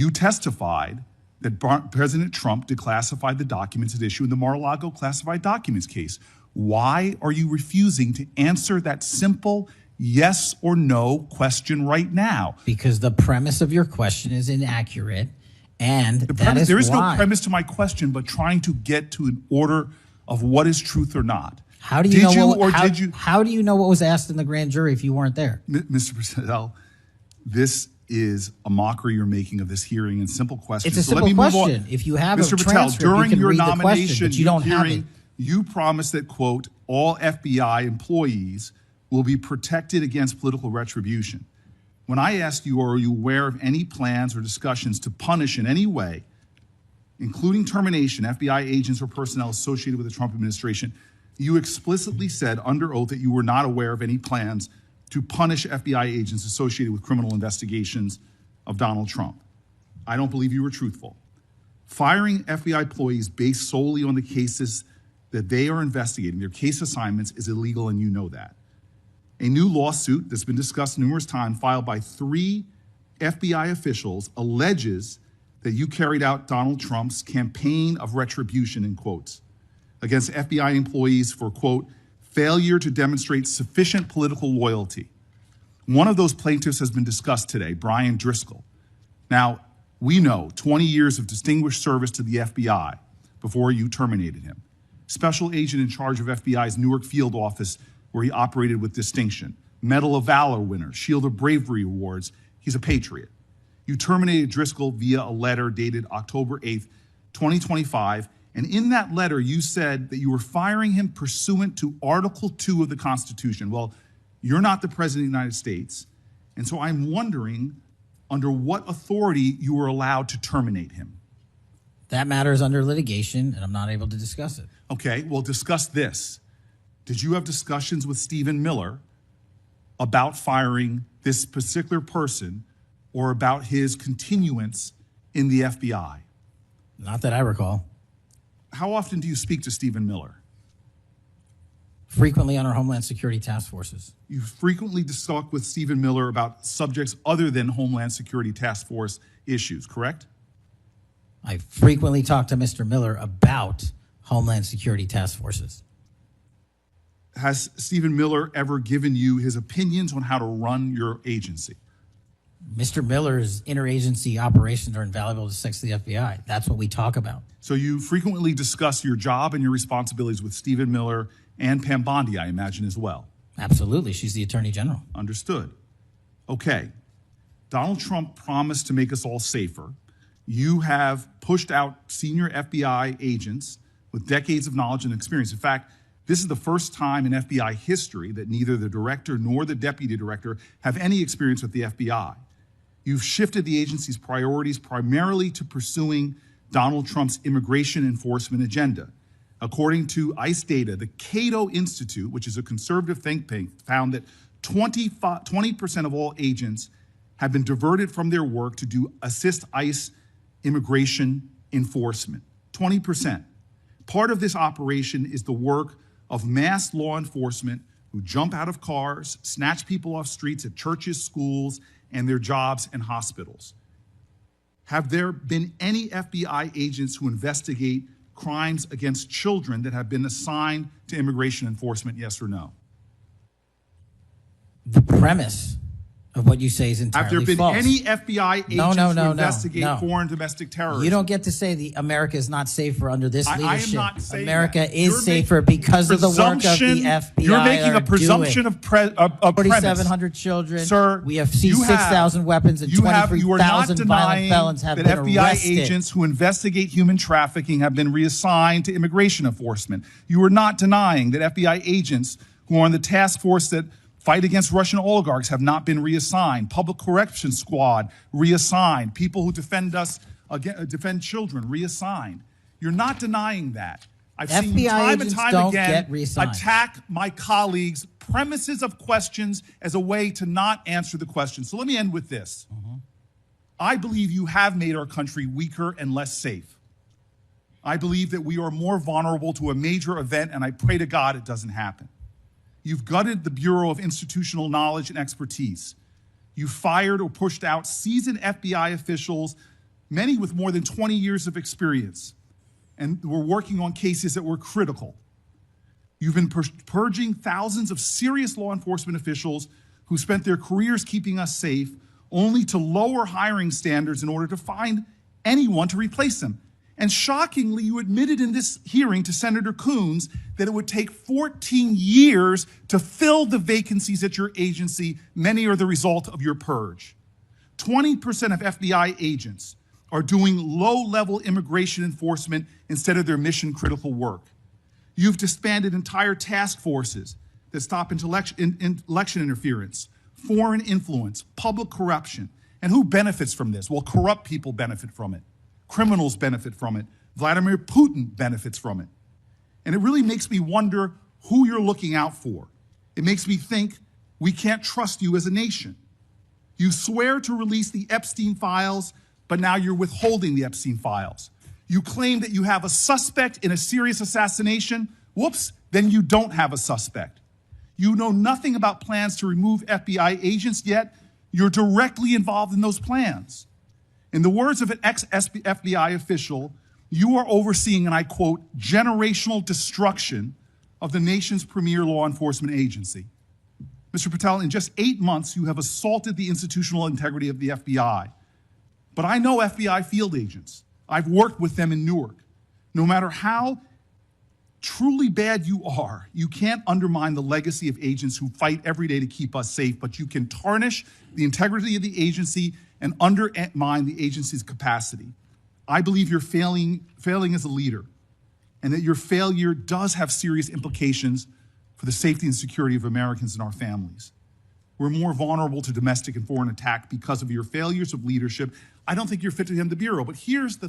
You testified that President Trump declassified the documents at issue in the Mar-a-Lago classified documents case. Why are you refusing to answer that simple yes or no question right now? Because the premise of your question is inaccurate, and there is no premise to my question, but trying to get to an order of what is truth or not. How do you How do you know what was asked in the grand jury if you weren't there? Mr. Patel, this is a mockery you're making of this hearing and simple questions. It's a simple question. If you have Mr. a transcript, Patel, during you can your read nomination the question, but you don't have it. You promised that, quote, all FBI employees will be protected against political retribution. When I asked you, are you aware of any plans or discussions to punish in any way, including termination, FBI agents or personnel associated with the Trump administration, you explicitly said under oath that you were not aware of any plans to punish FBI agents associated with criminal investigations of Donald Trump. I don't believe you were truthful. Firing FBI employees based solely on the cases that they are investigating, their case assignments, is illegal, and you know that. A new lawsuit that's been discussed numerous times, filed by 3 FBI officials, alleges that you carried out Donald Trump's campaign of retribution, in quotes, against FBI employees for, quote, failure to demonstrate sufficient political loyalty. One of those plaintiffs has been discussed today, Brian Driscoll. Now, we know 20 years of distinguished service to the FBI before you terminated him. Special agent in charge of FBI's Newark field office, where he operated with distinction. Medal of Valor winner, Shield of Bravery awards. He's a patriot. You terminated Driscoll via a letter dated October 8th, 2025. And in that letter, you said that you were firing him pursuant to Article 2 of the Constitution. Well, you're not the President of the United States. And so I'm wondering under what authority you were allowed to terminate him. That matter is under litigation, and I'm not able to discuss it. Okay, well, discuss this. Did you have discussions with Stephen Miller about firing this particular person or about his continuance in the FBI? Not that I recall. How often do you speak to Stephen Miller? Frequently on our Homeland Security task forces. You frequently talk with Stephen Miller about subjects other than Homeland Security task force issues, correct? I frequently talk to Mr. Miller about Homeland Security task forces. Has Stephen Miller ever given you his opinions on how to run your agency? Mr. Miller's interagency operations are invaluable to the FBI. That's what we talk about. So you frequently discuss your job and your responsibilities with Stephen Miller and Pam Bondi, I imagine, as well. Absolutely. She's the Attorney General. Understood. Okay. Donald Trump promised to make us all safer. You have pushed out senior FBI agents with decades of knowledge and experience. In fact, this is the first time in FBI history that neither the director nor the deputy director have any experience with the FBI. You've shifted the agency's priorities primarily to pursuing Donald Trump's immigration enforcement agenda. According to ICE data, the Cato Institute, which is a conservative think tank, found that 20% of all agents have been diverted from their work to assist ICE immigration enforcement. 20%. Part of this operation is the work of mass law enforcement who jump out of cars, snatch people off streets at churches, schools, and their jobs and hospitals. Have there been any FBI agents who investigate crimes against children that have been assigned to immigration enforcement, yes or no? The premise of what you say is entirely false. Have there been any FBI agents who investigate foreign domestic terrorism? You don't get to say America is not safer under this leadership. I am not saying America is safer because of the work of the FBI. You're making a presumption of premise. 4,700 children. Sir, we have seized 6,000 weapons and 23,000 violent felons have been arrested. That FBI agents who investigate human trafficking have been reassigned to immigration enforcement. You are not denying that FBI agents who are on the task force that fight against Russian oligarchs have not been reassigned. Public Corrections Squad, reassigned. People who defend children, reassigned. You're not denying that. I've seen you time and time again attack my colleagues' premises of questions as a way to not answer the question. So let me end with this. I believe you have made our country weaker and less safe. I believe that we are more vulnerable to a major event, and I pray to God it doesn't happen. You've gutted the Bureau of Institutional Knowledge and Expertise. You fired or pushed out seasoned FBI officials many with more than 20 years of experience, and were working on cases that were critical. You've been purging thousands of serious law enforcement officials who spent their careers keeping us safe, only to lower hiring standards in order to find anyone to replace them. And shockingly, you admitted in this hearing to Senator Coons that it would take 14 years to fill the vacancies at your agency. Many are the result of your purge. 20% of FBI agents are doing low-level immigration enforcement instead of their mission-critical work. You've disbanded entire task forces that stop election interference, foreign influence, public corruption. And who benefits from this? Well, corrupt people benefit from it. Criminals benefit from it. Vladimir Putin benefits from it. And it really makes me wonder who you're looking out for. It makes me think we can't trust you as a nation. You swear to release the Epstein files, but now you're withholding the Epstein files. You claim that you have a suspect in a serious assassination. Whoops, then you don't have a suspect. You know nothing about plans to remove FBI agents, yet you're directly involved in those plans. In the words of an ex-FBI official, you are overseeing, and I quote, generational destruction of the nation's premier law enforcement agency. Mr. Patel, in just 8 months, you have assaulted the institutional integrity of the FBI. But I know FBI field agents. I've worked with them in Newark. No matter how truly bad you are, you can't undermine the legacy of agents who fight every day to keep us safe, but you can tarnish the integrity of the agency and undermine the agency's capacity. I believe you're failing as a leader, and that your failure does have serious implications for the safety and security of Americans and our families. We're more vulnerable to domestic and foreign attack because of your failures of leadership. I don't think you're fit to hand the Bureau, but here's the thing.